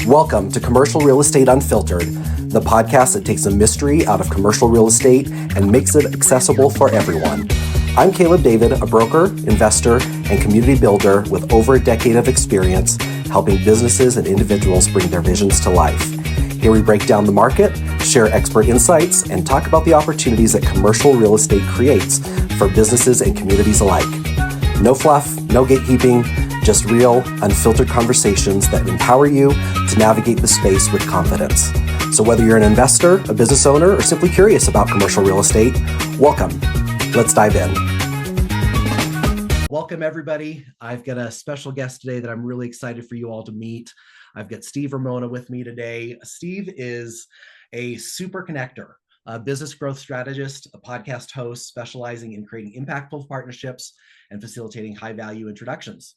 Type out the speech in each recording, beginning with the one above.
Welcome to Commercial Real Estate Unfiltered, the podcast that takes the mystery out of commercial real estate and makes it accessible for everyone. I'm Caleb David, a broker, investor, and community builder with over a decade of experience helping businesses and individuals bring their visions to life. Here we break down the market, share expert insights, and talk about the opportunities that commercial real estate creates for businesses and communities alike. No fluff, no gatekeeping, just real, unfiltered conversations that empower you to navigate the space with confidence. So whether you're an investor, a business owner, or simply curious about commercial real estate, welcome. Let's dive in. Welcome, everybody. I've got a special guest today that I'm really excited for you all to meet. I've got Steve Ramona with me today. Steve is a super connector, a business growth strategist, a podcast host specializing in creating impactful partnerships and facilitating high-value introductions.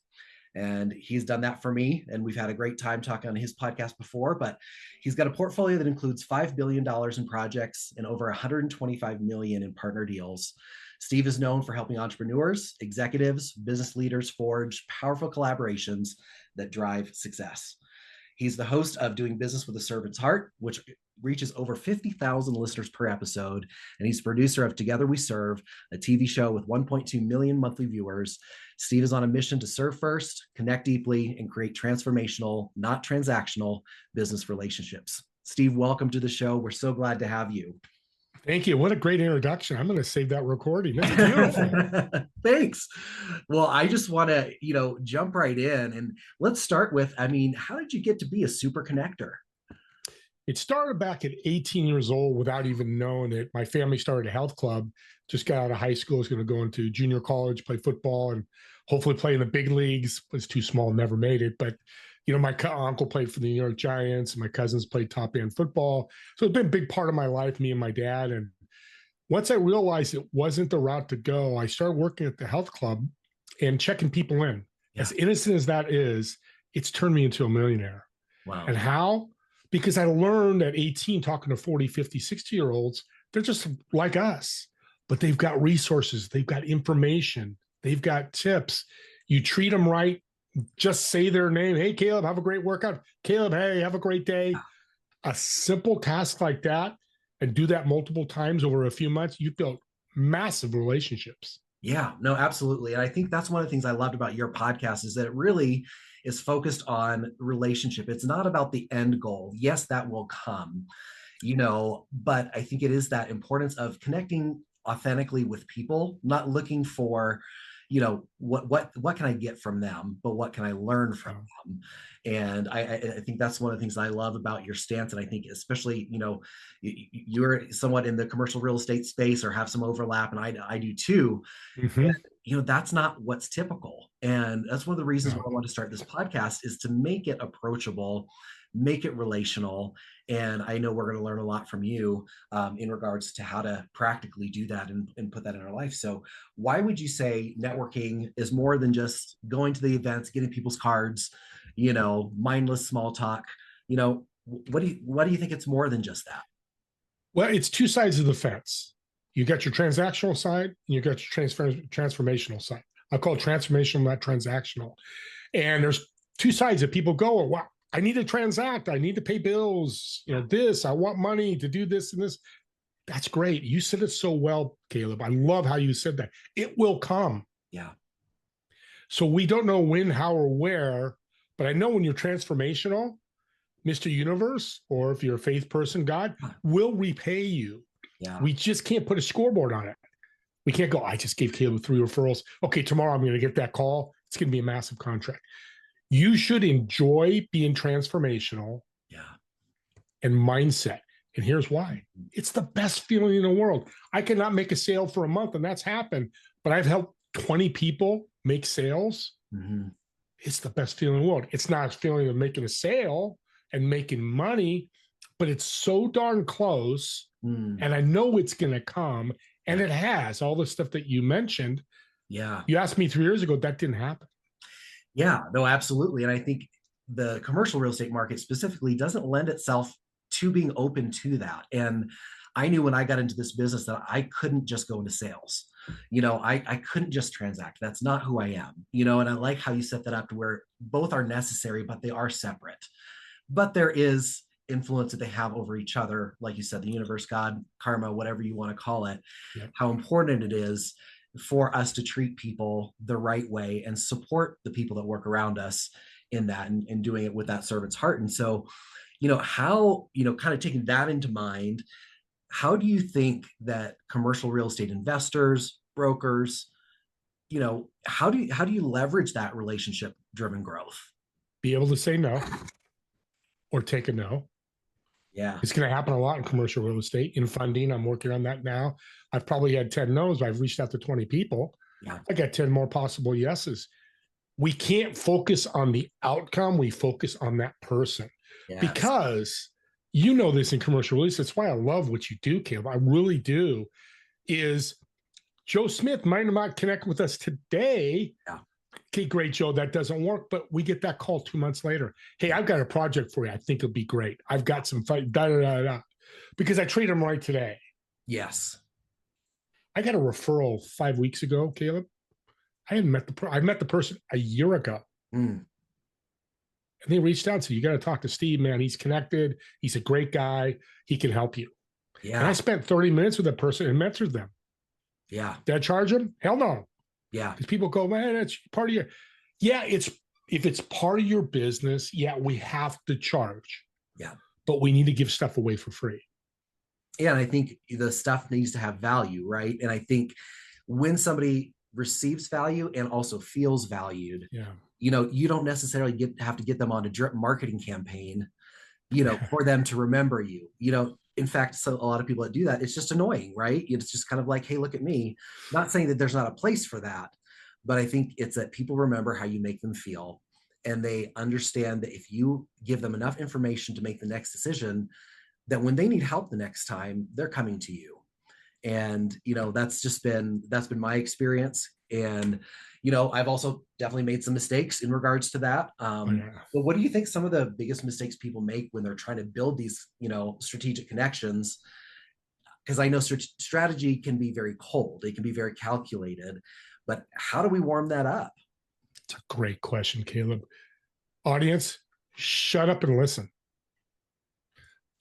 And he's done that for me. And we've had a great time talking on his podcast before, but he's got a portfolio that includes $5 billion in projects and over $125 million in partner deals. Steve is known for helping entrepreneurs, executives, business leaders forge powerful collaborations that drive success. He's the host of Doing Business with a Servant's Heart, which reaches over 50,000 listeners per episode. And he's producer of Together We Serve, a TV show with 1.2 million monthly viewers. Steve is on a mission to serve first, connect deeply, and create transformational, not transactional, business relationships. Steve, welcome to the show. We're so glad to have you. Thank you. What a great introduction. I'm going to save that recording. That's beautiful. Thanks. Well, I just want to, jump right in, and let's start with, how did you get to be a super connector? It started back at 18 years old without even knowing it. My family started a health club, just got out of high school, was going to go into junior college, play football, and hopefully play in the big leagues. Was too small, never made it. But, my uncle played for the New York Giants, and my cousins played top end football. So it's been a big part of my life, me and my dad. And once I realized it wasn't the route to go, I started working at the health club and checking people in. Yeah. As innocent as that is, it's turned me into a millionaire. Wow. And how? Because I learned at 18, talking to 40, 50, 60-year-olds, they're just like us, but they've got resources, they've got information, they've got tips. You treat them right, just say their name. Hey, Caleb, have a great workout. Caleb, hey, have a great day. A simple task like that, and do that multiple times over a few months, you build massive relationships. Yeah, no, absolutely. And I think that's one of the things I loved about your podcast is that it really is focused on relationship. It's not about the end goal. Yes, that will come, but I think it is that importance of connecting authentically with people, not looking for, what can I get from them, but what can I learn from them? And I think that's one of the things I love about your stance. And I think especially, you're somewhat in the commercial real estate space or have some overlap, and I do too. Mm-hmm. And, that's not what's typical. And that's one of the reasons why I want to start this podcast is to make it approachable, make it relational. And I know we're going to learn a lot from you in regards to how to practically do that and put that in our life. So why would you say networking is more than just going to the events, getting people's cards, mindless small talk? What do you think it's more than just that? Well, it's two sides of the fence. You got your transactional side, and you got your transformational side. I call it transformational, not transactional. And there's two sides that people go, wow, I need to transact. I need to pay bills. I want money to do this and this. That's great. You said it so well, Caleb. I love how you said that. It will come. Yeah. So we don't know when, how, or where, but I know when you're transformational, Mr. Universe, or if you're a faith person, God will repay you. Yeah. We just can't put a scoreboard on it. We can't go, I just gave Caleb 3 referrals. Okay, tomorrow I'm going to get that call. It's going to be a massive contract. You should enjoy being transformational and mindset. And here's why. It's the best feeling in the world. I cannot make a sale for a month, and that's happened, but I've helped 20 people make sales. Mm-hmm. It's the best feeling in the world. It's not a feeling of making a sale and making money, but it's so darn close. And I know it's going to come, and it has. All the stuff that you mentioned. Yeah. You asked me 3 years ago, that didn't happen. Yeah, no, absolutely. And I think the commercial real estate market specifically doesn't lend itself to being open to that. And I knew when I got into this business that I couldn't just go into sales. I couldn't just transact. That's not who I am, and I like how you set that up to where both are necessary, but they are separate. but there is influence that they have over each other, like you said, the universe, God, karma, whatever you want to call it. Yeah. How important it is for us to treat people the right way and support the people that work around us in that, and doing it with that servant's heart. And so, how, kind of taking that into mind, how do you think that commercial real estate investors, brokers, how do you leverage that relationship driven growth? Be able to say no or take a no. Yeah. It's going to happen a lot in commercial real estate. In funding, I'm working on that now. I've probably had 10 no's, but I've reached out to 20 people. Yeah. I got 10 more possible yeses. We can't focus on the outcome. We focus on that person. Yes. Because you know this in commercial real estate. That's why I love what you do, Caleb. I really do. Is Joe Smith might not connect with us today. Yeah. Okay, great, Joe. That doesn't work, but we get that call 2 months later. Hey, I've got a project for you. I think it'll be great. I've got some fight, da da da da, because I treat them right today. Yes. I got a referral 5 weeks ago, Caleb. I met the person a year ago, Mm. and they reached out and said, "You got to talk to Steve, man. He's connected. He's a great guy. He can help you." And I Yeah. spent 30 minutes with that person and mentored them. Yeah. Did I charge them? Hell no. Yeah. Because people go, man, that's part of your. Yeah, if it's part of your business, yeah, we have to charge. Yeah. But we need to give stuff away for free. Yeah. And I think the stuff needs to have value, right? And I think when somebody receives value and also feels valued, Yeah. You don't necessarily have to get them on a drip marketing campaign, Yeah. for them to remember you. In fact, so a lot of people that do that, it's just annoying, right? It's just kind of like, hey, look at me. Not saying that there's not a place for that, but I think it's that people remember how you make them feel, and they understand that if you give them enough information to make the next decision, that when they need help the next time, they're coming to you. And that's been my experience. And I've also definitely made some mistakes in regards to that. Oh, yeah. But what do you think some of the biggest mistakes people make when they're trying to build these strategic connections? Because I know strategy can be very cold, it can be very calculated, but how do we warm that up? It's a great question, Caleb. Audience, shut up and listen.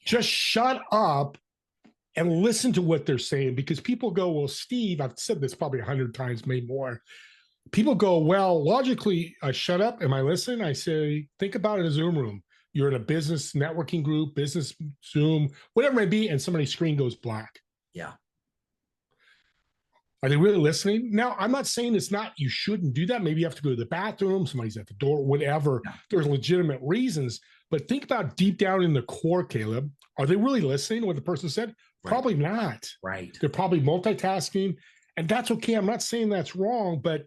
Just shut up and listen to what they're saying, because people go, well, Steve, I've said this probably 100 times, maybe more. People go, well, logically, shut up. Am I listening? I say, think about it as a Zoom room. You're in a business networking group, business Zoom, whatever it may be, and somebody's screen goes black. Yeah. Are they really listening? Now, I'm not saying it's not, you shouldn't do that. Maybe you have to go to the bathroom, somebody's at the door, whatever. Yeah. There's legitimate reasons. But think about deep down in the core, Caleb. Are they really listening to what the person said? Right. Probably not. Right. They're probably multitasking, and that's okay. I'm not saying that's wrong, but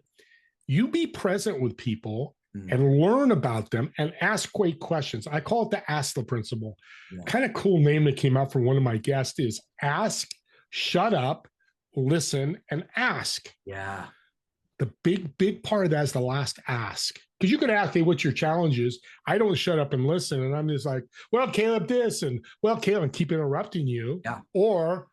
you be present with people and learn about them and ask great questions. I call it the ask the principle. Yeah. Kind of cool name that came out from one of my guests is ask, shut up, listen, and ask. Yeah. The big part of that is the last ask. Because you could ask, hey, what's your challenges? I don't shut up and listen. And I'm just like, well, Caleb, this, and well, Caleb, and keep interrupting you. Yeah. Or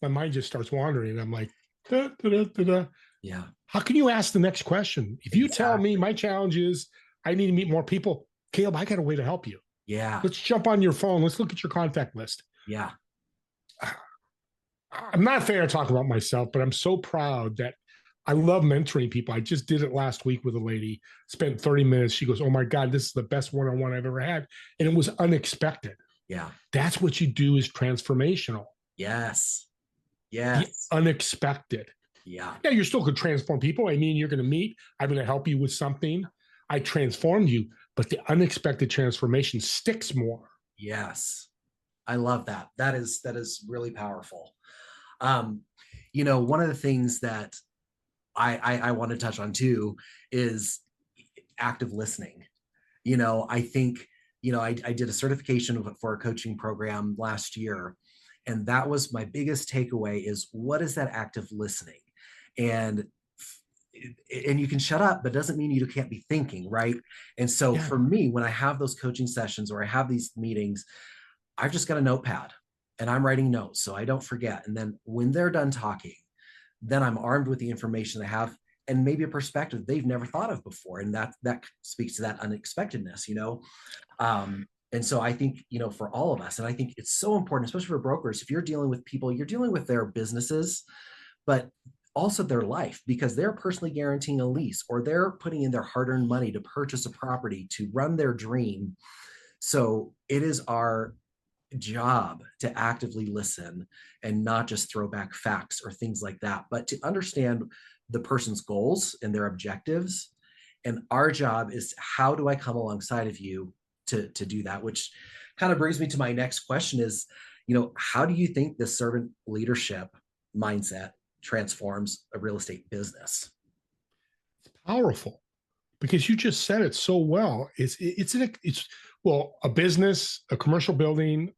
my mind just starts wandering. And I'm like, da, da, da, da, da. Yeah. How can you ask the next question? If you tell me my challenge is I need to meet more people, Caleb, I got a way to help you. Yeah. Let's jump on your phone. Let's look at your contact list. Yeah. I'm not a fan of talking about myself, but I'm so proud that I love mentoring people. I just did it last week with a lady, spent 30 minutes. She goes, oh my God, this is the best one-on-one I've ever had. And it was unexpected. Yeah. That's what you do is transformational. Yes. Yes. The unexpected. Yeah. Yeah, you're still going to transform people. I mean, you're going to meet. I'm going to help you with something. I transformed you, but the unexpected transformation sticks more. Yes. I love that. That is really powerful. One of the things that I want to touch on too is active listening. I think, I did a certification for a coaching program last year, and that was my biggest takeaway is what is that active listening? And you can shut up, but it doesn't mean you can't be thinking, right? And so for me, when I have those coaching sessions or I have these meetings, I've just got a notepad and I'm writing notes so I don't forget. And then when they're done talking, then I'm armed with the information they have and maybe a perspective they've never thought of before. And that speaks to that unexpectedness, And so I think, for all of us, and I think it's so important, especially for brokers, if you're dealing with people, you're dealing with their businesses, but also their life, because they're personally guaranteeing a lease, or they're putting in their hard-earned money to purchase a property, to run their dream. So it is our job to actively listen and not just throw back facts or things like that, but to understand the person's goals and their objectives. And our job is, how do I come alongside of you to do that? Which kind of brings me to my next question is, how do you think the servant leadership mindset transforms a real estate business? Powerful, because you just said it so well. Well, a business, a commercial building,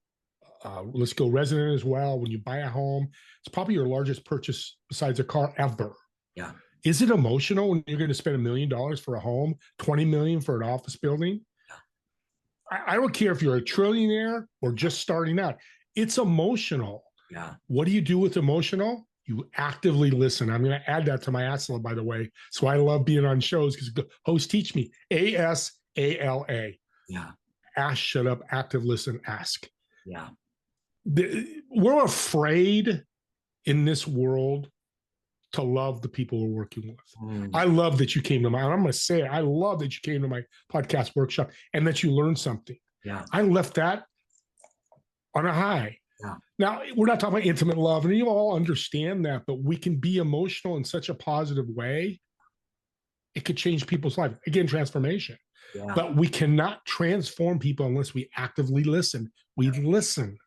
let's go resident as well. When you buy a home, it's probably your largest purchase besides a car ever. Yeah. Is it emotional when you're going to spend $1 million for a home, 20 million for an office building? I don't care if you're a trillionaire or just starting out. It's emotional. Yeah. What do you do with emotional? You actively listen. I'm going to add that to my ASALA, by the way. So I love being on shows because hosts teach me ASALA. Yeah. Ask, shut up, active listen, ask. Yeah. We're afraid in this world to love the people we're working with. I love that you came to I'm going to say it. I love that you came to my podcast workshop and that you learned something. Yeah. I left that on a high. Yeah. Now, we're not talking about intimate love, and you all understand that, but we can be emotional in such a positive way. It could change people's life. Again, transformation. Yeah. But we cannot transform people unless we actively listen. We listen.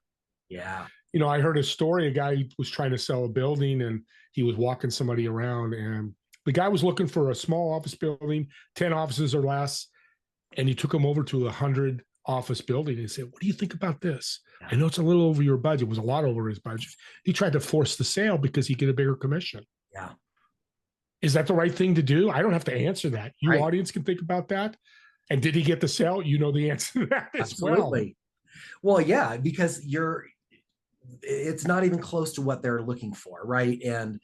Yeah. I heard a story. A guy was trying to sell a building, and he was walking somebody around, and the guy was looking for a small office building, 10 offices or less. And he took him over to 100 office building and said, what do you think about this? I know it's a little over your budget. It was a lot over his budget. He tried to force the sale because he get a bigger commission. Yeah. Is that the right thing to do? I don't have to answer that. You right. Audience can think about that. And did he get the sale? You know the answer to that as Absolutely. Well, yeah, because it's not even close to what they're looking for, right? And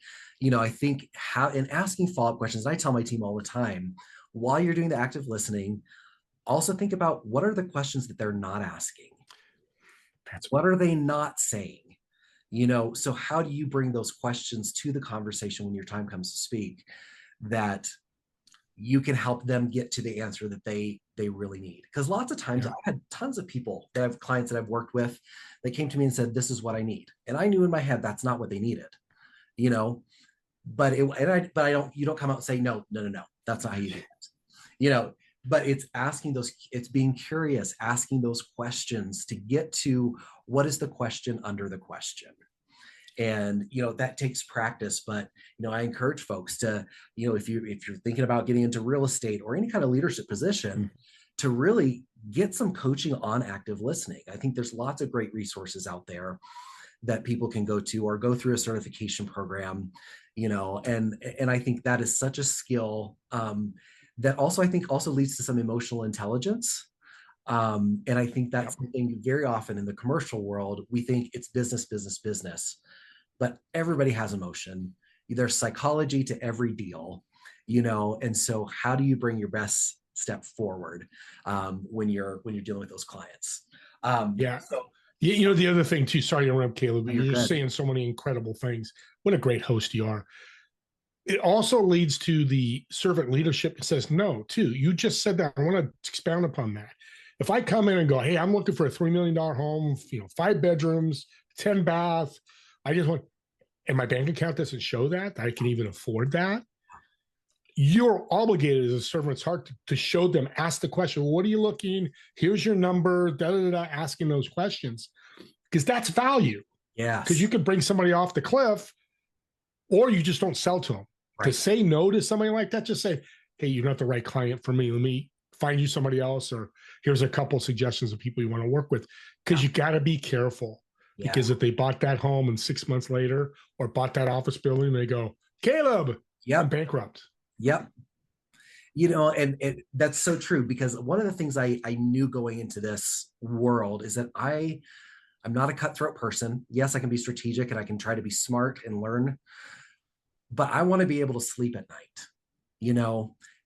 I think in asking follow-up questions, I tell my team all the time, while you're doing the active listening, also think about, what are the questions that they're not asking? What are they not saying? So how do you bring those questions to the conversation when your time comes to speak, that you can help them get to the answer that they really need? Because lots of times I've had tons of people that have clients that I've worked with that came to me and said, this is what I need. And I knew in my head, that's not what they needed, but you don't come out and say, no, that's not how you do it. But it's it's being curious, asking those questions to get to what is the question under the question. And, that takes practice, but, I encourage folks to, if you're thinking about getting into real estate or any kind of leadership position, to really get some coaching on active listening. I think there's lots of great resources out there that people can go to, or go through a certification program, and I think that is such a skill, that also, I think also leads to some emotional intelligence. And I think that's something very often in the commercial world, we think it's business, but everybody has emotion. There's psychology to every deal, and so how do you bring your best step forward when you're dealing with those clients? The other thing too, sorry to interrupt, Caleb, but you're just good. saying so many incredible things. What a great host you are. It also leads to the servant leadership that says no, too. You just said that. I want to expound upon that. If I come in and go, hey, I'm looking for a $3 million home, 5 bedrooms, 10 bath, I just want, and my bank account doesn't show that I can even afford that, you're obligated as a servant's heart to show them, ask the question, what are you looking? Here's your number, asking those questions, because that's value. Yeah. Because you can bring somebody off the cliff, or you just don't sell to them. Right. To say no to somebody like that, just say, hey, you're not the right client for me. Let me find you somebody else, or here's a couple suggestions of people you want to work with. Because you got to be careful. Yeah. Because if they bought that home and 6 months later, or bought that office building, they go, Caleb, I'm bankrupt. Yep. And that's so true, because one of the things I knew going into this world is that I'm not a cutthroat person. Yes, I can be strategic and I can try to be smart and learn, but I want to be able to sleep at night,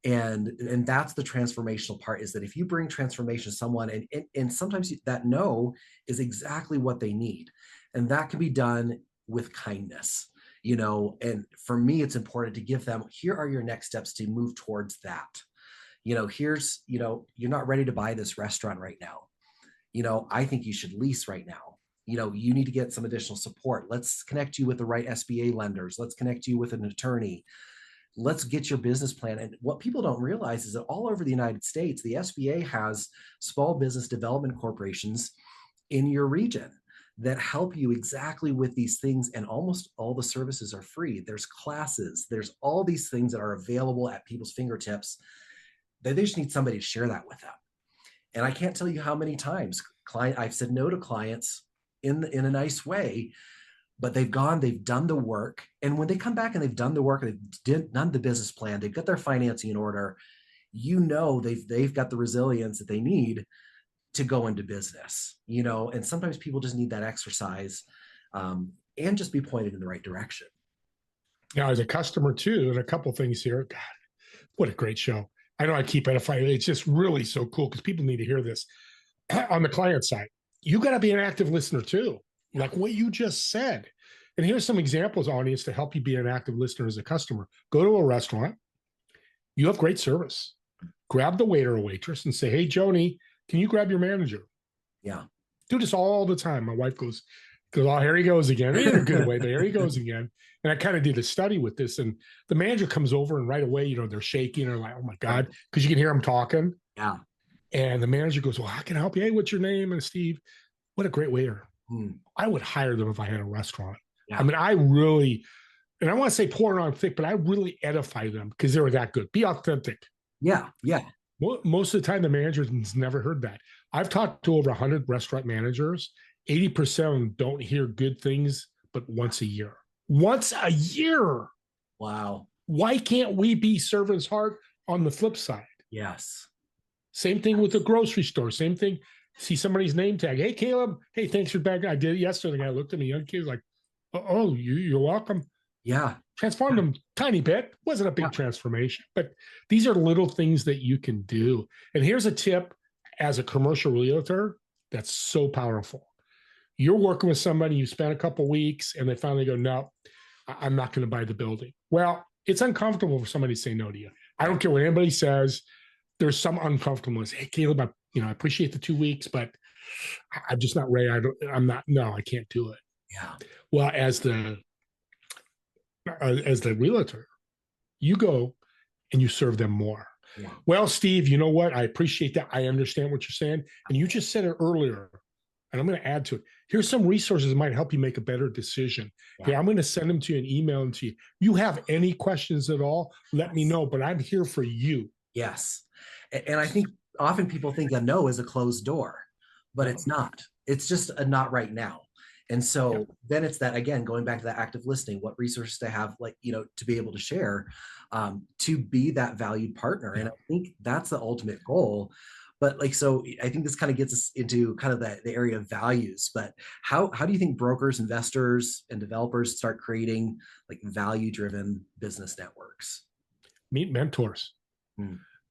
And that's the transformational part, is that if you bring transformation to someone, and sometimes that no is exactly what they need, and that can be done with kindness, and for me it's important to give them, here are your next steps to move towards that. Here's, you're not ready to buy this restaurant right now. I think you should lease right now. You need to get some additional support. Let's connect you with the right SBA lenders. Let's connect you with an attorney. Let's get your business plan. And what people don't realize is that all over the United States, the SBA has small business development corporations in your region that help you exactly with these things. And almost all the services are free. There's classes, there's all these things that are available at people's fingertips. They just need somebody to share that with them. And I can't tell you how many times I've said no to clients in a nice way, but they've done the work. And when they come back and they've done the work, they've done the business plan, they've got their financing in order, they've got the resilience that they need to go into business, and sometimes people just need that exercise, and just be pointed in the right direction. Now, as a customer too, and a couple things here, God, what a great show. I know I keep edifying. It's just really so cool because people need to hear this. On the client side, you got to be an active listener too, like what you just said. And here's some examples, audience, to help you be an active listener as a customer. Go to a restaurant. You have great service. Grab the waiter or waitress and say, hey, Joni, can you grab your manager? Yeah. Do this all the time. My wife goes, oh, here he goes again. In a good way, but here he goes again. And I kind of did a study with this. And the manager comes over and right away, they're shaking or like, oh my God, because you can hear them talking. Yeah. And the manager goes, well, how can I help you? Hey, what's your name? And Steve, what a great waiter. I would hire them if I had a restaurant. Yeah. I mean, I really, and I want to say pour it on thick, but I really edify them because they were that good. Be authentic. Yeah. Yeah. Most of the time, the manager's never heard that. I've talked to over 100 restaurant managers. 80% of them don't hear good things, but once a year. Once a year. Wow. Why can't we be servants' heart on the flip side? Yes. Same thing with the grocery store. Same thing. See somebody's name tag. Hey, Caleb. Hey, thanks for back. I did it yesterday. The guy looked at me. Young kid was like, oh, you're welcome. Yeah. Transformed them tiny bit. Wasn't a big transformation, but these are little things that you can do. And here's a tip as a commercial realtor that's so powerful. You're working with somebody, you spend a couple of weeks, and they finally go, no, I'm not going to buy the building. Well, it's uncomfortable for somebody to say no to you. I don't care what anybody says. There's some uncomfortableness. Hey, Caleb, I appreciate the 2 weeks, but I'm just not ready. I can't do it. Yeah. Well, as the realtor, you go and you serve them more. Yeah. Well, Steve, you know what? I appreciate that. I understand what you're saying. And you just said it earlier, and I'm going to add to it. Here's some resources that might help you make a better decision. Yeah. Hey, I'm going to send them to you and email them to you. You have any questions at all, let me know, but I'm here for you. Yes. And I think often people think a no is a closed door, but it's not. It's just a not right now. And so then it's that, again, going back to that active listening, what resources to have, to be able to share, to be that valued partner. And I think that's the ultimate goal. But so I think this kind of gets us into kind of the area of values. But how do you think brokers, investors, and developers start creating value-driven business networks? Meet mentors.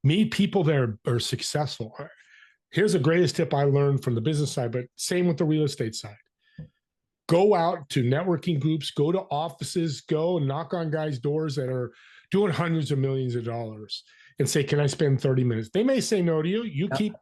Meet people that are successful. Here's the greatest tip I learned from the business side, but same with the real estate side. Go out to networking groups, go to offices, go and knock on guys' doors that are doing hundreds of millions of dollars and say, can I spend 30 minutes? They may say no to you. You keep,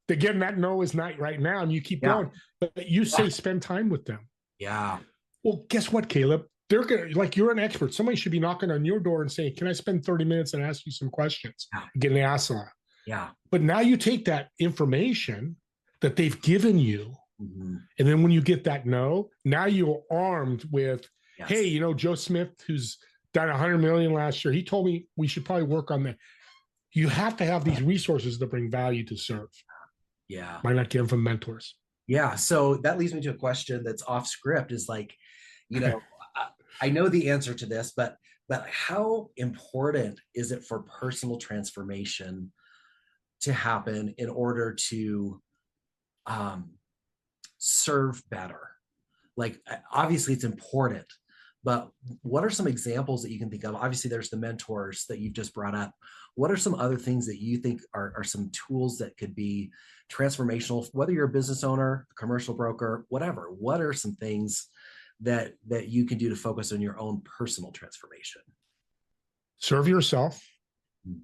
again, that no is not right now, and you keep going, but you say spend time with them. Yeah. Well, guess what, Caleb? They're going to, you're an expert. Somebody should be knocking on your door and saying, can I spend 30 minutes and ask you some questions? Get an ask a lot. Yeah. But now you take that information that they've given you, and then when you get that no, now you're armed with, hey, Joe Smith, who's done 100 million last year, he told me we should probably work on that. You have to have these resources that bring value to serve. Yeah. Why not get them from mentors? Yeah. So that leads me to a question that's off script, is I know the answer to this, but how important is it for personal transformation to happen in order to serve better? Obviously it's important, But what are some examples that you can think of? Obviously, there's the mentors that you've just brought up. What are some other things that you think are some tools that could be transformational, whether you're a business owner, commercial broker, whatever? What are some things that you can do to focus on your own personal transformation? Serve yourself, Mm.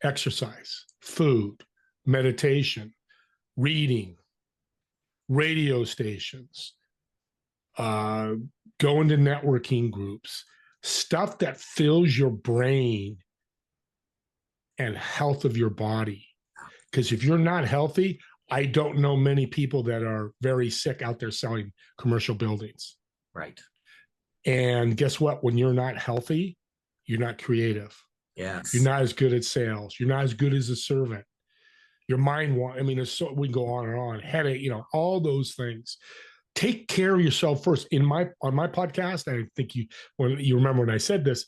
exercise, food, meditation, reading, radio stations, go into networking groups, stuff that fills your brain and health of your body. Because if you're not healthy, I don't know many people that are very sick out there selling commercial buildings. Right. And guess what? When you're not healthy, you're not creative. Yes. You're not as good at sales. You're not as good as a servant. Your mind, I mean, we can go on and on. Headache, all those things. Take care of yourself first. On my podcast, I think when you remember when I said this,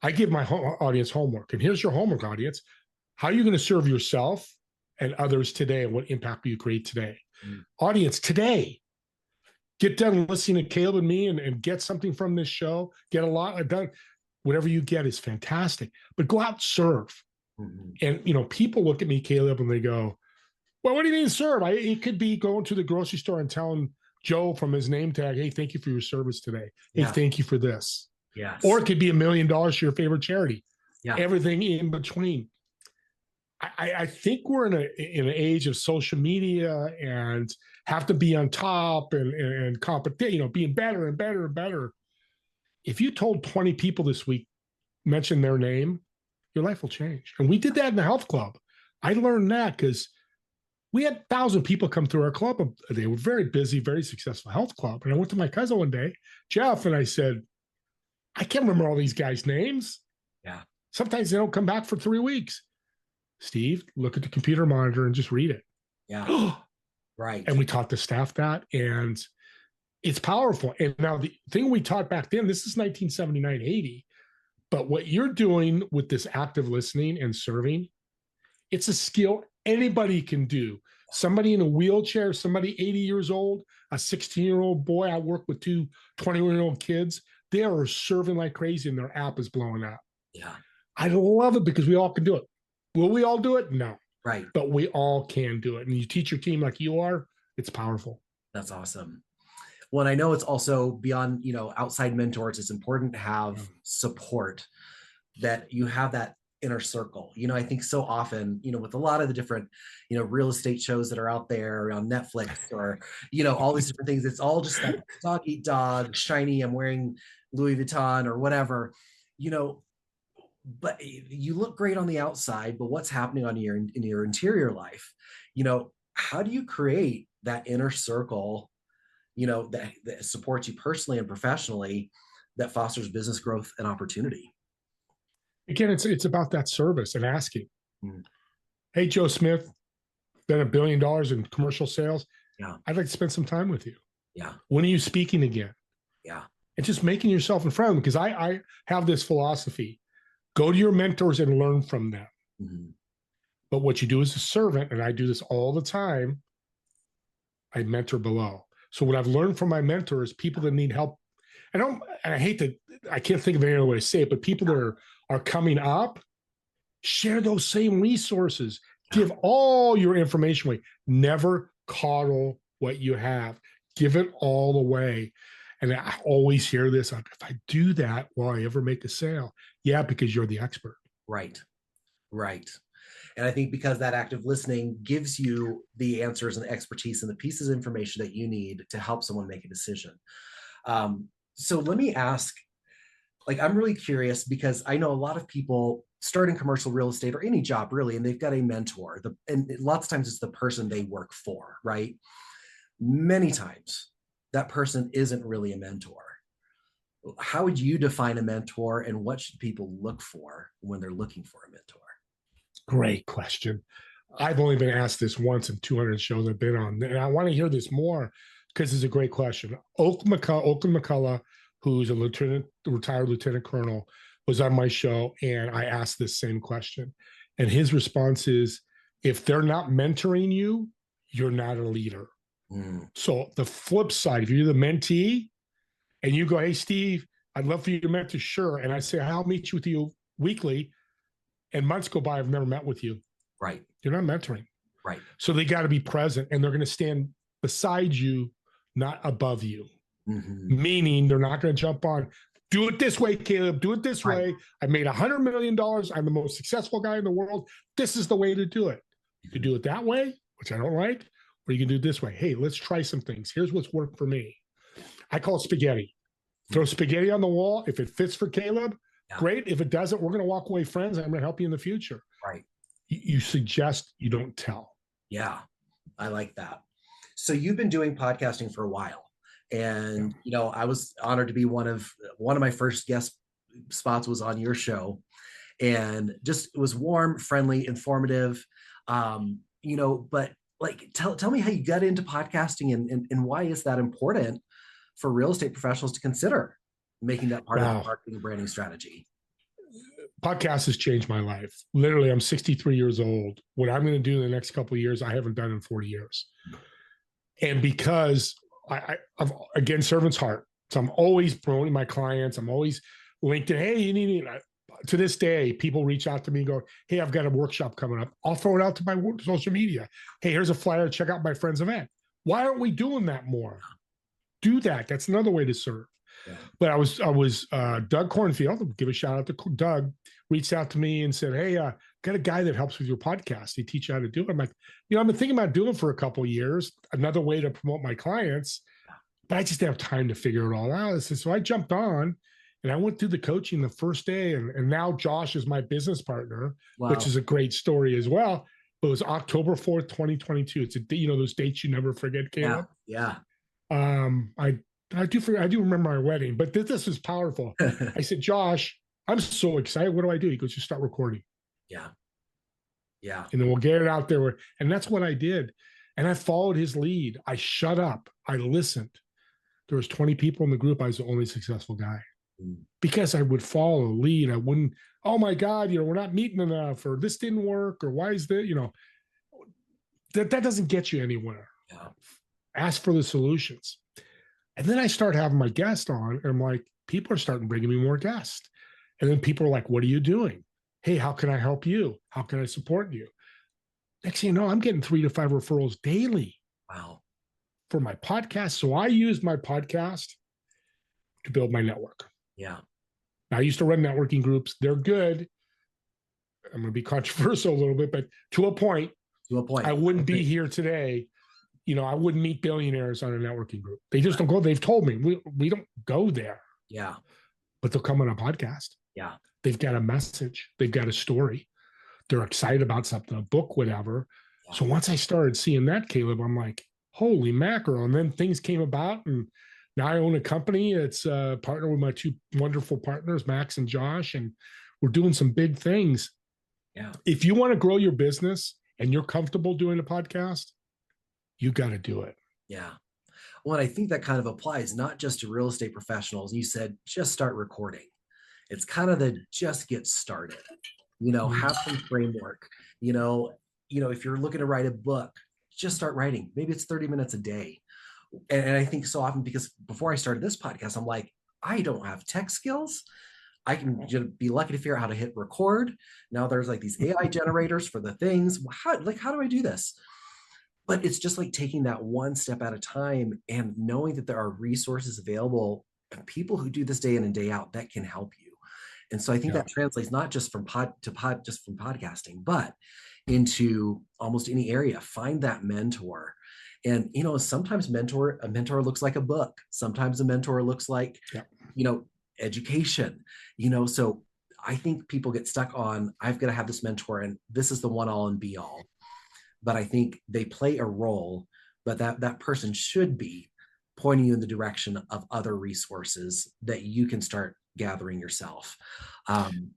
I give my audience homework. And here's your homework, audience. How are you going to serve yourself and others today, and what impact will you create today? Audience, today, get done listening to Caleb and me and get something from this show. Get a lot done. Whatever you get is fantastic. But go out and serve. And, people look at me, Caleb, and they go, well, what do you mean serve? It could be going to the grocery store and telling Joe from his name tag, hey, thank you for your service today. Hey, thank you for this. Yes. Or it could be $1 million to your favorite charity. Yeah. Everything in between. I think we're in an age of social media and have to be on top and competition, being better and better and better. If you told 20 people this week, mention their name, your life will change. And we did that in the health club. I learned that because we had 1,000 people come through our club. They were very busy, very successful health club. And I went to my cousin one day, Jeff, and I said, I can't remember all these guys' names. Yeah. Sometimes they don't come back for 3 weeks. Steve, look at the computer monitor and just read it. Yeah. Right. And we taught the staff that, and it's powerful. And now the thing we taught back then, this is 1979, 80, but what you're doing with this active listening and serving, it's a skill anybody can do. Somebody in a wheelchair, somebody 80 years old, a 16-year-old boy. I work with 2 21-year-old kids. They are serving like crazy and their app is blowing up. Yeah. I love it because we all can do it. Will we all do it? No. Right. But we all can do it. And you teach your team like you are, it's powerful. That's awesome. Well, and I know it's also beyond, outside mentors. It's important to have support, that you have that inner circle. I think so often, with a lot of the different, real estate shows that are out there on Netflix or, all these different things, it's all just like dog eat dog, shiny, I'm wearing Louis Vuitton or whatever, but you look great on the outside, but what's happening in your interior life? How do you create that inner circle, that supports you personally and professionally, that fosters business growth and opportunity? Again, it's about that service and asking. Hey, Joe Smith, done $1 billion in commercial sales. Yeah. I'd like to spend some time with you. Yeah. When are you speaking again? Yeah. And just making yourself in front of them, because I have this philosophy. Go to your mentors and learn from them. But what you do as a servant, and I do this all the time, I mentor below. So what I've learned from my mentors, people that need help, and I can't think of any other way to say it, but people that are coming up, share those same resources. Give all your information away. Never coddle what you have. Give it all away. And I always hear this, if I do that, will I ever make a sale? Yeah, because you're the expert. Right. And I think because that active listening gives you the answers and the expertise and the pieces of information that you need to help someone make a decision. So let me ask, I'm really curious, because I know a lot of people start in commercial real estate or any job really, and they've got a mentor, and lots of times it's the person they work for, right? Many times that person isn't really a mentor. How would you define a mentor, and what should people look for when they're looking for a mentor? Great question. I've only been asked this once in 200 shows I've been on, and I want to hear this more because it's a great question. Oakland McCullough, who's a retired lieutenant colonel, was on my show, and I asked this same question. And his response is, if they're not mentoring you, you're not a leader. So the flip side, if you're the mentee and you go, hey, Steve, I'd love for you to mentor. Sure. And I say, I'll meet with you weekly. And months go by, I've never met with you. Right. You're not mentoring. Right. So they got to be present, and they're going to stand beside you, not above you. Mm-hmm. Meaning they're not going to jump on, do it this way, Caleb, do it this way. I made $100 million. I'm the most successful guy in the world. This is the way to do it. You can do it that way, which I don't like, or you can do it this way. Hey, let's try some things. Here's what's worked for me. I call it spaghetti. Throw spaghetti on the wall. If it fits for Caleb, great. If it doesn't, we're going to walk away friends. I'm going to help you in the future. Right. You suggest, you don't tell. Yeah, I like that. So you've been doing podcasting for a while. And I was honored to be one of my first guest spots was on your show, and just it was warm, friendly, informative. But like tell me how you got into podcasting, and why is that important for real estate professionals to consider making that part of the marketing and branding strategy? Podcast has changed my life. Literally, I'm 63 years old. What I'm going to do in the next couple of years, I haven't done in 40 years. And because I've again, servant's heart. So I'm always promoting my clients. I'm always linked in, hey, you need it. To this day, people reach out to me and go, hey, I've got a workshop coming up. I'll throw it out to my social media. Hey, here's a flyer. Check out my friend's event. Why aren't we doing that more? Do that. That's another way to serve. Yeah. But I was Doug Cornfield, give a shout out to Doug, reached out to me and said, hey, got a guy that helps with your podcast. He teach you how to do it. I'm like, I've been thinking about doing it for a couple of years, another way to promote my clients, but I just didn't have time to figure it all out. So I jumped on and I went through the coaching the first day. And now Josh is my business partner, which is a great story as well. It was October 4th, 2022. It's those dates you never forget, Caleb. Yeah. I do remember our wedding, but this was powerful. I said, Josh, I'm so excited. What do I do? He goes, just start recording. Yeah. And then we'll get it out there. And that's what I did. And I followed his lead. I shut up. I listened. There was 20 people in the group. I was the only successful guy because I would follow, lead. I wouldn't, oh my God, we're not meeting enough, or this didn't work, or why is that, that doesn't get you anywhere. Yeah. Ask for the solutions. And then I start having my guest on, and I'm like, people are starting bringing me more guests. And then people are like, what are you doing? Hey, how can I help you? How can I support you? Next thing you know, I'm getting 3 to 5 referrals daily. Wow. For my podcast. So I used my podcast to build my network. Yeah. Now, I used to run networking groups. They're good. I'm going to be controversial a little bit, but to a point, I wouldn't be here today. I wouldn't meet billionaires on a networking group. They just don't go. They've told me we don't go there. Yeah. But they'll come on a podcast. Yeah. They've got a message. They've got a story. They're excited about something, a book, whatever. Yeah. So once I started seeing that, Caleb, I'm like, holy mackerel. And then things came about, and now I own a company. It's partnered with my 2 wonderful partners, Max and Josh, and we're doing some big things. Yeah. If you want to grow your business and you're comfortable doing a podcast, you got to do it. Yeah. Well, I think that kind of applies not just to real estate professionals. You said just start recording. It's kind of just get started. Have some framework. If you're looking to write a book, just start writing. Maybe it's 30 minutes a day. And I think so often, because before I started this podcast, I'm like, I don't have tech skills. I can just be lucky to figure out how to hit record. Now there's like these AI generators for the things. How do I do this? But it's just like taking that one step at a time and knowing that there are resources available and people who do this day in and day out that can help you. And so I think that translates not just from podcasting, but into almost any area. Find that mentor. And, sometimes a mentor looks like a book. Sometimes a mentor looks like, education, so I think people get stuck on, I've got to have this mentor and this is the one all and be all. But I think they play a role, but that person should be pointing you in the direction of other resources that you can start gathering yourself. And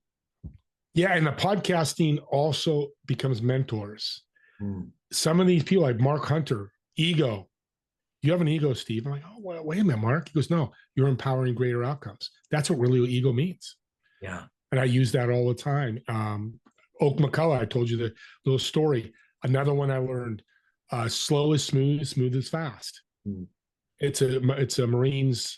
the podcasting also becomes mentors. Some of these people, like Mark Hunter, ego. You have an ego, Steve. I'm like, oh, well, wait a minute, Mark. He goes, no, you're empowering greater outcomes. That's what really ego means. Yeah. And I use that all the time. Oak McCullough, I told you the little story. Another one I learned, slow is smooth, smooth is fast. It's a Marines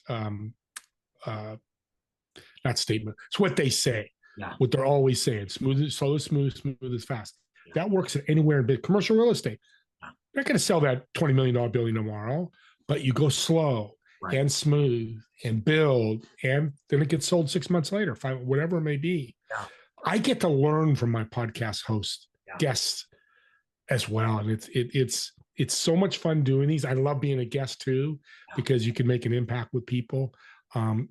that statement. It's what they say, Yeah. what they're always saying. Smooth is slow is smooth, smooth is fast. Yeah. That works anywhere in big commercial real estate. Yeah. You're not going to sell that $20 million building tomorrow, but you go slow Right. and smooth and build, and then it gets sold 6 months later, whatever it may be. Yeah. I get to learn from my podcast host Yeah. guests as well. And it's so much fun doing these. I love being a guest too, because you can make an impact with people.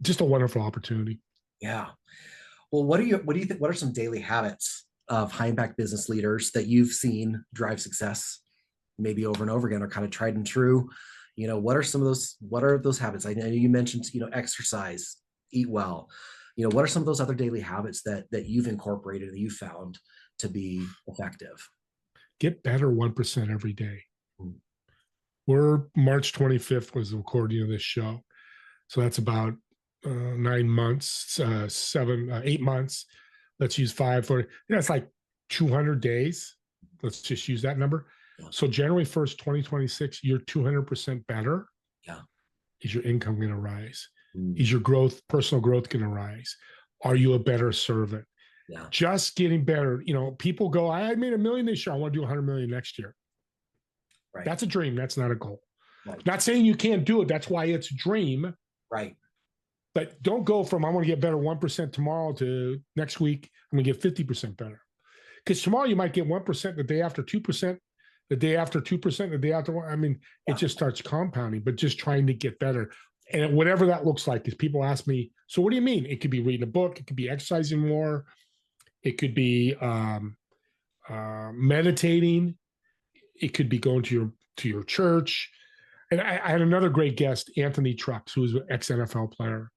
Just a wonderful opportunity. Yeah. Well, what do you think? What are some daily habits of high impact business leaders that you've seen drive success, maybe over and over again, or kind of tried and true? What are those habits? I know you mentioned, exercise, eat well. What are some of those other daily habits that you've incorporated, that you found to be effective? Get better 1% every day. Mm. We're March 25th was the recording of this show. So that's about 9 months, 8 months. Let's use 5 for, it's like 200 days. Let's just use that number. Yeah. So January 1st, 2026, you're 200% better. Yeah. Is your income going to rise? Mm. Is your personal growth going to rise? Are you a better servant? Yeah. Just getting better. People go, I made $1 million this year. I want to do 100 million next year. Right. That's a dream. That's not a goal. Right. Not saying you can't do it. That's why it's a dream. Right. But don't go from, I'm going to get better 1% tomorrow to next week, I'm going to get 50% better. Because tomorrow you might get 1%, the day after 2%, the day after 2%, the day after 1%. It just starts compounding, but just trying to get better. And whatever that looks like, because people ask me, so what do you mean? It could be reading a book. It could be exercising more. It could be meditating. It could be going to your church. And I had another great guest, Anthony Trucks, who was an ex-NFL player.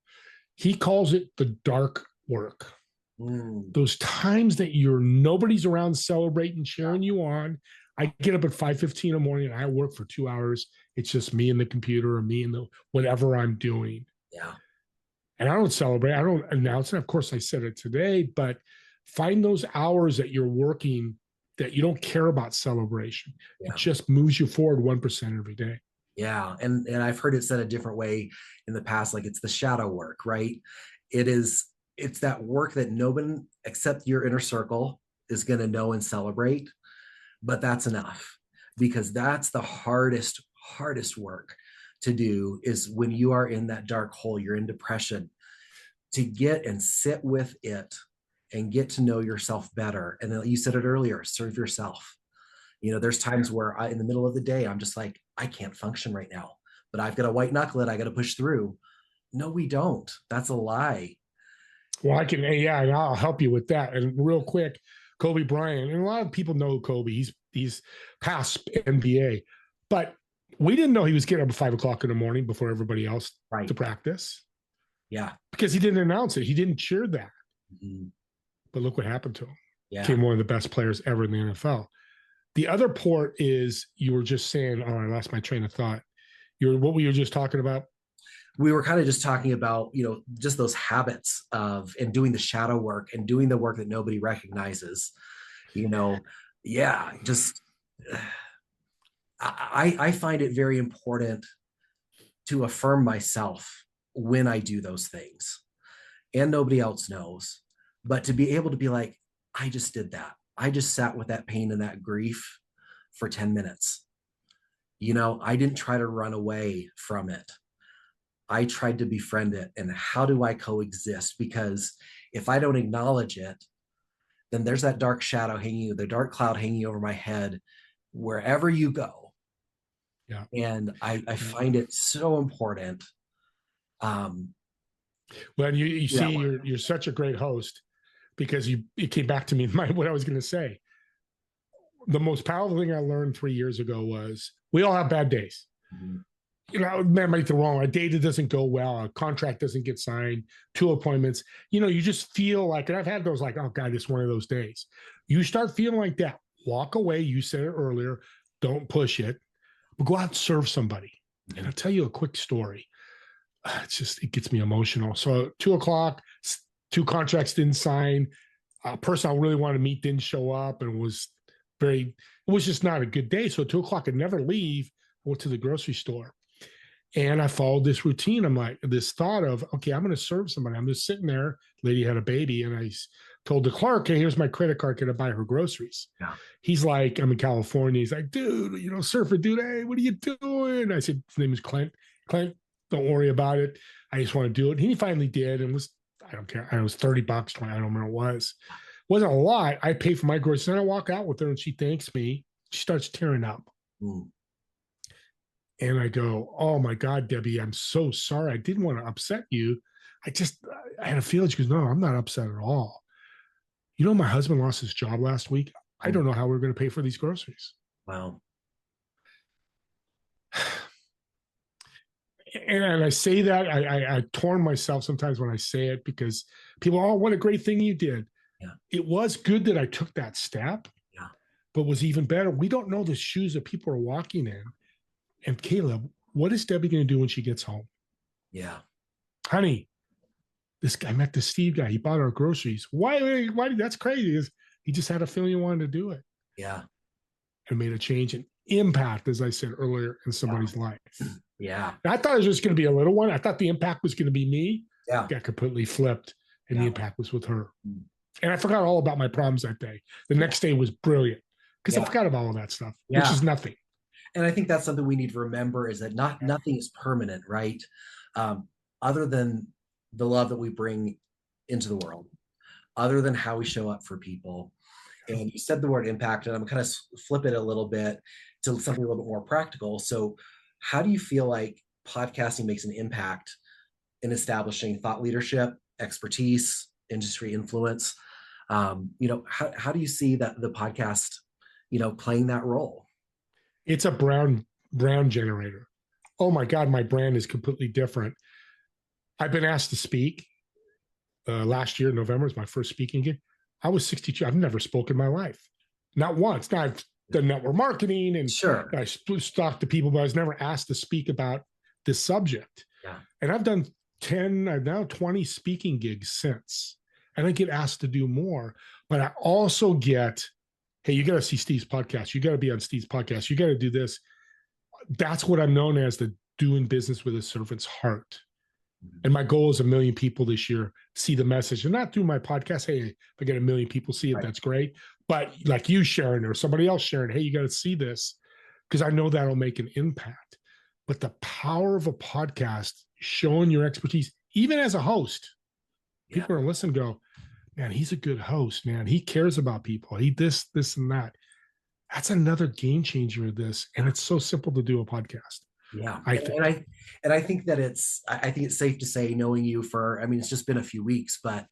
He calls it the dark work. Mm. Those times that nobody's around celebrating, cheering you on. I get up at 5:15 in the morning and I work for 2 hours. It's just me and the computer, or me and whatever I'm doing. Yeah. And I don't celebrate. I don't announce it. Of course, I said it today, but find those hours that you're working that you don't care about celebration. Yeah. It just moves you forward 1% every day. Yeah. And I've heard it said a different way in the past, like it's the shadow work, right? It's that work that no one except your inner circle is going to know and celebrate, but that's enough, because that's the hardest work to do, is when you are in that dark hole, you're in depression, to get and sit with it and get to know yourself better. And then you said it earlier, serve yourself. There's times where in the middle of the day, I'm just like, I can't function right now, but I've got a white knuckle it. I got to push through. No, we don't. That's a lie. Well, and I'll help you with that. And real quick, Kobe Bryant, and a lot of people know Kobe. He's past NBA, but we didn't know he was getting up at 5 o'clock in the morning before everybody else to practice. Yeah. Because he didn't announce it. He didn't cheer that. Mm-hmm. But look what happened to him. Yeah. Became one of the best players ever in the NFL. The other port is, you were just saying, I lost my train of thought. What were you just talking about? We were kind of just talking about, just those habits and doing the shadow work and doing the work that nobody recognizes, I find it very important to affirm myself when I do those things, and nobody else knows, but to be able to be like, I just did that. I just sat with that pain and that grief for 10 minutes. I didn't try to run away from it. I tried to befriend it. And how do I coexist? Because if I don't acknowledge it, then there's that dark shadow the dark cloud hanging over my head wherever you go. Yeah. And I find it so important. Well, you see, you're such a great host, because it came back to me what I was going to say. The most powerful thing I learned 3 years ago was, we all have bad days. Mm-hmm. Man might get wrong. A day that doesn't go well, a contract doesn't get signed, 2 appointments. You just feel like, and I've had those, like, oh God, it's one of those days. You start feeling like that, walk away. You said it earlier. Don't push it, but go out and serve somebody. Mm-hmm. And I'll tell you a quick story. It gets me emotional. So 2 o'clock, 2 contracts didn't sign. A person I really wanted to meet didn't show up, and it was just not a good day. So at 2 o'clock, I'd never leave. I went to the grocery store, And I followed this routine. I'm like, this thought of, okay, I'm going to serve somebody. I'm just sitting there. Lady had a baby, and I told the clerk, hey, here's my credit card. Can I buy her groceries? Yeah. He's like, I'm in California. He's like, dude, surfer dude, hey, what are you doing? I said, his name is Clint. Clint, don't worry about it. I just want to do it. And he finally did, and I don't care. It was $30, 20, I don't remember what it was. It wasn't a lot. I paid for my groceries. Then I walk out with her, and she thanks me. She starts tearing up. Mm. And I go, oh my God, Debbie, I'm so sorry. I didn't want to upset you. I had a feeling. She goes, no, I'm not upset at all. My husband lost his job last week. I don't know how we're going to pay for these groceries. Wow. And I say that, I torn myself sometimes when I say it, because people, oh, what a great thing you did. Yeah. It was good that I took that step. Yeah. But was even better, we don't know the shoes that people are walking in. And Caleb, what is Debbie going to do when she gets home? Yeah. Honey, I met this Steve guy. He bought our groceries. Why? That's crazy. He just had a feeling he wanted to do it. Yeah. And made a change and impact, as I said earlier, in somebody's life. Yeah. And I thought it was just going to be a little one. I thought the impact was going to be me. Yeah. Got completely flipped, and the impact was with her. And I forgot all about my problems that day. The next day was brilliant, because I forgot about all that stuff, which is nothing. And I think that's something we need to remember, is that nothing is permanent, right? Other than the love that we bring into the world, other than how we show up for people. And you said the word impact, and I'm kind of flip it a little bit to something a little bit more practical. So how do you feel like podcasting makes an impact in establishing thought leadership, expertise, industry influence? How do you see that the podcast, playing that role? It's a brand generator. Oh my God, my brand is completely different. I've been asked to speak. Last year, November, was my first speaking gig. I was 62. I've never spoken in my life. Not once. Now, I've done network marketing, and sure, I talked to people, but I was never asked to speak about this subject. Yeah. And I've done 20 speaking gigs since. And I get asked to do more. But I also get, hey, you got to see Steve's podcast. You got to be on Steve's podcast. You got to do this. That's what I'm known as, the doing business with a servant's heart. And my goal is 1 million people this year see the message, and not through my podcast. Hey, if I get 1 million people see it, that's great. But like you sharing, or somebody else sharing, hey, you got to see this, because I know that'll make an impact. But the power of a podcast, showing your expertise, even as a host, people are listening, go, man, he's a good host, man. He cares about people. He this, and that. That's another game changer of this. And it's so simple to do a podcast. Yeah. I think that I think it's safe to say, knowing you it's just been a few weeks, but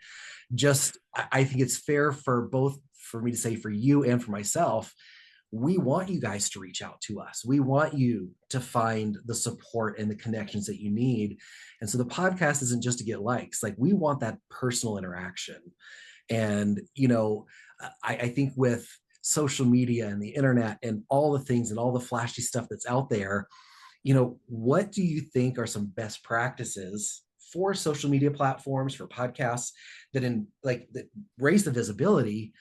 I think it's fair for me to say, for you and for myself, we want you guys to reach out to us. We want you to find the support and the connections that you need. And so the podcast isn't just to get likes. Like, we want that personal interaction. And, I think with social media and the internet and all the things and all the flashy stuff that's out there, what do you think are some best practices for social media platforms, for podcasts, that raise the visibility,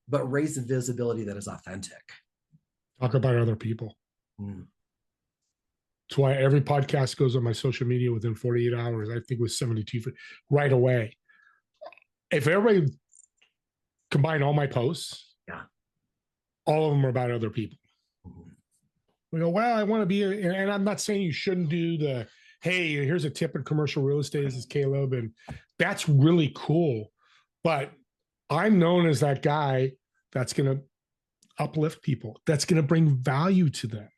but raise the visibility that is authentic? Talk about other people. That's why every podcast goes on my social media within 48 hours. I think it was 72 right away. If everybody combined all my posts, all of them are about other people. We go, well, I want to be, and I'm not saying you shouldn't do the, hey, here's a tip in commercial real estate. This is Caleb. And that's really cool. But I'm known as that guy that's going to uplift people, that's going to bring value to them.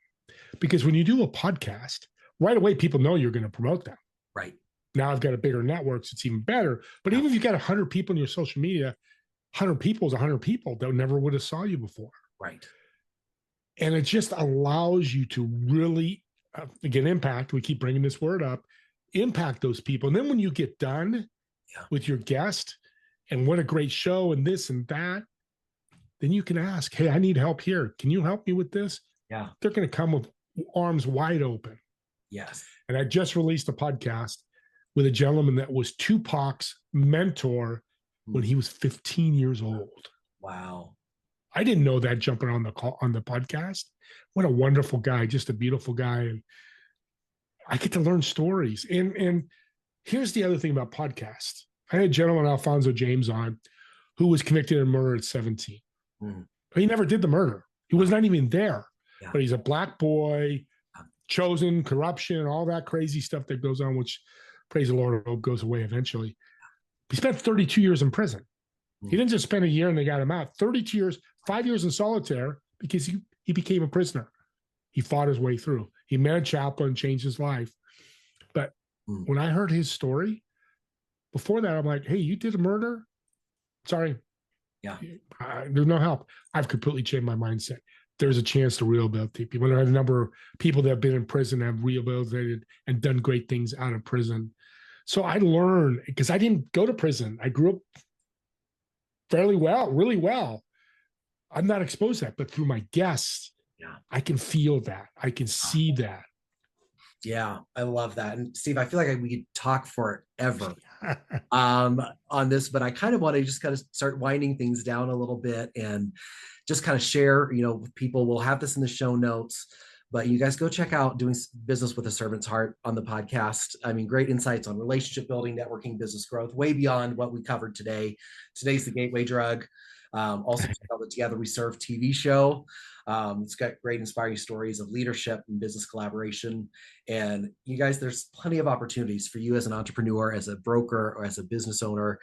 Because when you do a podcast, right away, people know you're going to promote them. Right. Now I've got a bigger network, so it's even better. But even if you've got 100 people in your social media, 100 people is 100 people that never would have saw you before. Right. And it just allows you to really, again, impact. We keep bringing this word up, impact those people. And then when you get done with your guest, and what a great show, and this and that, then you can ask, hey, I need help here. Can you help me with this? Yeah. They're going to come with arms wide open. Yes. And I just released a podcast with a gentleman that was Tupac's mentor when he was 15 years old. Wow. I didn't know that jumping on the podcast. What a wonderful guy, just a beautiful guy. And I get to learn stories. And here's the other thing about podcasts. I had a gentleman, Alfonso James, on who was convicted of murder at 17. Mm. He never did the murder. He was not even there. Yeah. But he's a black boy, chosen, corruption, all that crazy stuff that goes on, which, praise the Lord, goes away eventually. He spent 32 years in prison. Mm. He didn't just spend a year and they got him out. 32 years, 5 years in solitaire because he became a prisoner. He fought his way through. He met a chaplain, changed his life. But when I heard his story, before that, I'm like, hey, you did a murder? Sorry. Yeah. There's no help. I've completely changed my mindset. There's a chance to rehabilitate people. And I have a number of people that have been in prison have rehabilitated and done great things out of prison. So I learned, because I didn't go to prison. I grew up fairly well, really well. I'm not exposed to that, but through my guests, I can feel that. I can see that. Yeah, I love that. And Steve, I feel like we could talk forever on this, but I kind of want to just kind of start winding things down a little bit and just kind of share, with people. We'll have this in the show notes, but you guys go check out Doing Business with a Servant's Heart on the podcast. I mean, great insights on relationship building, networking, business growth, way beyond what we covered today. Today's the gateway drug. Also check out the Together We Serve TV show. It's got great inspiring stories of leadership and business collaboration. And you guys, there's plenty of opportunities for you as an entrepreneur, as a broker, or as a business owner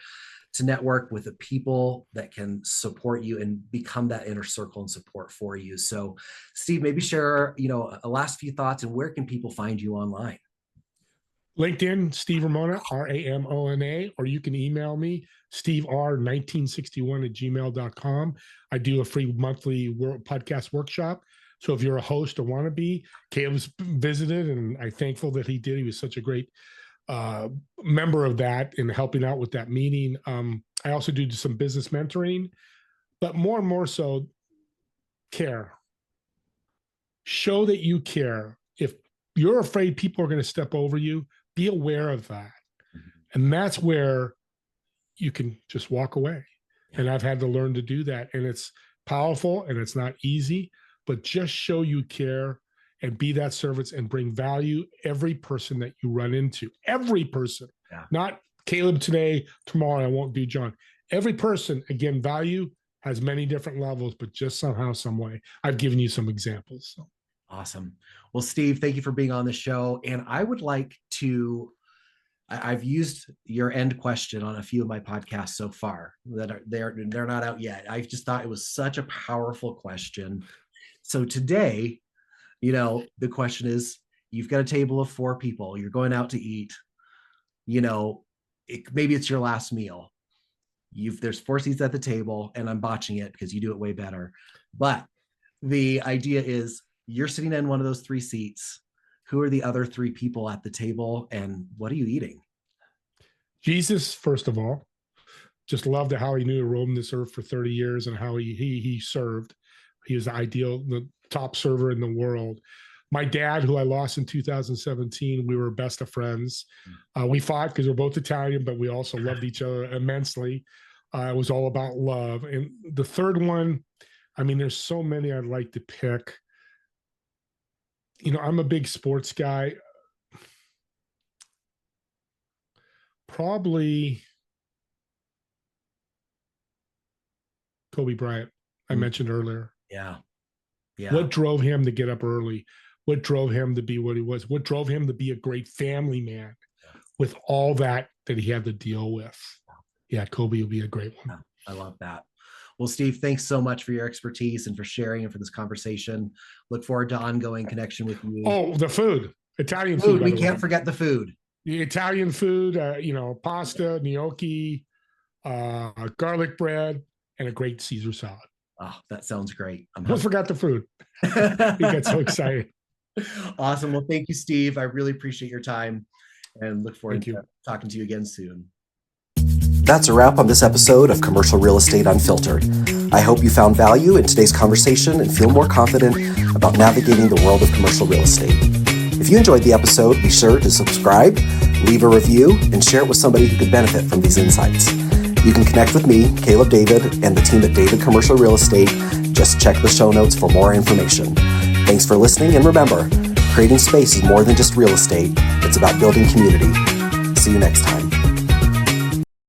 to network with the people that can support you and become that inner circle and support for you. So Steve, maybe share, a last few thoughts, and where can people find you online? LinkedIn, Steve Ramona, Ramona, or you can email me, stevr1961@gmail.com. I do a free monthly podcast workshop. So if you're a host or want to be, Caleb's visited, and I'm thankful that he did. He was such a great member of that and helping out with that meeting. I also do some business mentoring, but more and more so, care. Show that you care. If you're afraid people are going to step over you, be aware of that. And that's where you can just walk away. And I've had to learn to do that. And it's powerful and it's not easy, but just show you care and be that servant and bring value. Every person that you run into, every person, not Caleb today, tomorrow I won't do John. Every person, again, value has many different levels, but just somehow, some way. I've given you some examples. So. Awesome. Well, Steve, thank you for being on the show. And I would like to, I've used your end question on a few of my podcasts so far that they're not out yet. I just thought it was such a powerful question. So today, the question is, you've got a table of 4 people, you're going out to eat, maybe it's your last meal. There's 4 seats at the table, and I'm botching it because you do it way better. But the idea is, you're sitting in one of those 3 seats. Who are the other 3 people at the table, and what are you eating? Jesus, first of all. Just loved how he knew to roam this earth for 30 years and how he served. He was the top server in the world. My dad, who I lost in 2017, we were best of friends. We fought because we're both Italian, but we also loved each other immensely. It was all about love. And the third one, there's so many I'd like to pick. I'm a big sports guy. Probably Kobe Bryant, I mentioned earlier. Yeah. What drove him to get up early? What drove him to be what he was? What drove him to be a great family man with all that he had to deal with? Yeah, Kobe would be a great one. I love that. Well, Steve, thanks so much for your expertise and for sharing and for this conversation. Look forward to ongoing connection with you. Oh, the food. Italian food. We can't forget the food. The Italian food, pasta, gnocchi, garlic bread, and a great Caesar salad. Oh, that sounds great. I forgot the food. You get so excited. Awesome. Well, thank you, Steve. I really appreciate your time and look forward to talking to you again soon. That's a wrap on this episode of Commercial Real Estate Unfiltered. I hope you found value in today's conversation and feel more confident about navigating the world of commercial real estate. If you enjoyed the episode, be sure to subscribe, leave a review, and share it with somebody who could benefit from these insights. You can connect with me, Caleb David, and the team at David Commercial Real Estate. Just check the show notes for more information. Thanks for listening, and remember, Creating space is more than just real estate, it's about building community. See you next time.